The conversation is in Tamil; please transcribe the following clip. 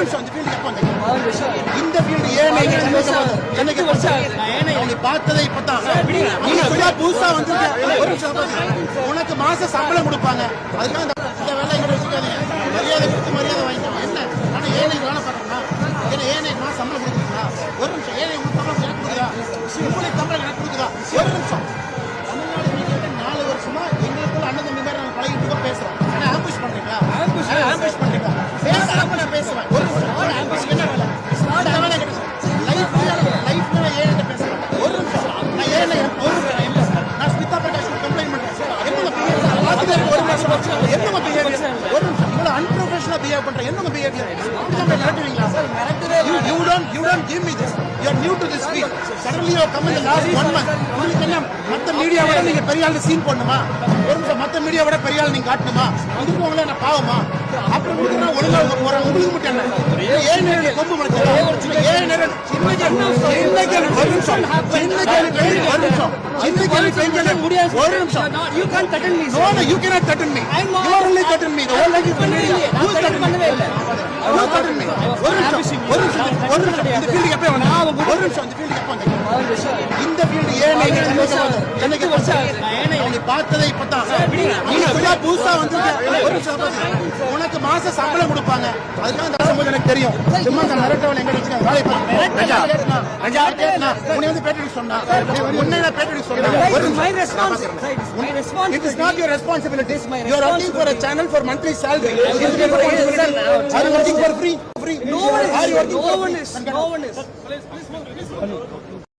நிமிஷம் இந்த ஃபீல்டு எப்போ வந்தீங்க? இந்த ஃபீல்டு ஏன் சென்னைக்கு நீங்க பார்த்ததே இப்பதான் புதுசா வந்து ஒரு நிமிஷம் உனக்கு மாச சம்பளம் கொடுப்பாங்க. அதுக்காக இந்த வேலை எங்கிட்ட வச்சுக்காதீங்க. மரியாதை கொடுத்து மரியாதை வாங்கிக்கணும். என்ன ஆனா ஏழை வேலை பார்க்கணும்னா ஏன்னா ஏழை நான் சம்பளம் கொடுக்குறீங்களா? ஒரு நிமிஷம் ஏழை உங்களுக்கு சம்பளம் எனக்கு கொடுக்குதா? உங்களுக்கு சம்பளம் எனக்கு கொடுக்குதா? ஒரு நிமிஷம் தமிழ்நாடு மீடியாவில் 4 வருஷமா எங்களுக்குள்ள அண்ணன் தம்பி மாதிரி நாங்கள் பழகிட்டு பேசுறோம். ஆனா ஆம்புஷ் பண்றீங்களா? ஆம்புஷ் பண்றீங்களா? பேசாம நான் பேசுவேன். ஒரு நிமிஷம் ஆம்புஷ் என்ன வேலை? வேலை கிடையாது. லைஃப்ல ஏழை பேசுறேன். ஒரு நிமிஷம் நான் ஏழை ஒரு நான் ஸ்மிதா பிரகாஷ் கம்ப்ளைண்ட் பண்றேன். என்னங்க பிஹேவியர் ஒரு நிமிஷம் என்னங்க பிஹேவியர் ஒரு நிமிஷம் இவ்வளவு அன்ப்ரொஃபஷனலா பிஹேவ் பண்றேன். என்னங்க behaviour மிரட்டுவீங்களா? You don't give me this. You are new to this field. Suddenly you come in the last 1 month. உங்களுக்கு என்ன மத்த மீடியாவோட நீங்க பெரிய ஆளு சீன் போடணுமா? ஒரு நிமிஷம் மத்த மீடியாவோட பெரிய ஆளு நீங்க காட்டணுமா? இதுக்கு உங்களை என்ன பாவமா? அப்புறம் உங்களுக்கு ஒழுங்கா போறாங்க. உங்களுக்கு மட்டும் என்ன ஏன் நேரம் கொம்பு முடிச்சா ஏன் நேரம் இன்னைக்கு ஒரு நிமிஷம் ஒரு நிமிஷம் You can't threaten me. No, you cannot threaten me. You are only threaten me. The whole life is media. You பண்ணவே இல்ல. You threaten me. ஒரு நிமிஷம் இந்த ஃபீல்டு எப்போ வந்தீங்க? ஒரு நிமிஷம் இந்த ஃபீல்டு எப்போ வந்தீங்க? இந்த ஃபீல்டு ஏன் சென்னைக்கு நீங்க பார்த்ததே இப்பதான் நீங்க புதுசா வந்து ஒரு நிமிஷம் உனக்கு மாச சம்பளம் கொடுப்பாங்க. அதுக்காக இந்த சம்பளம் எனக்கு தெரியும். சும்மா அந்த மிரட்டவன் எங்க வச்சுக்காங்க. வேலை உன்னை வந்து பேட்டி சொன்னா உன்னை நான் பேட்டி சொன்னேன். My response. It is not your responsibility. You are working for a channel for monthly salary. Are you working for free? No one is.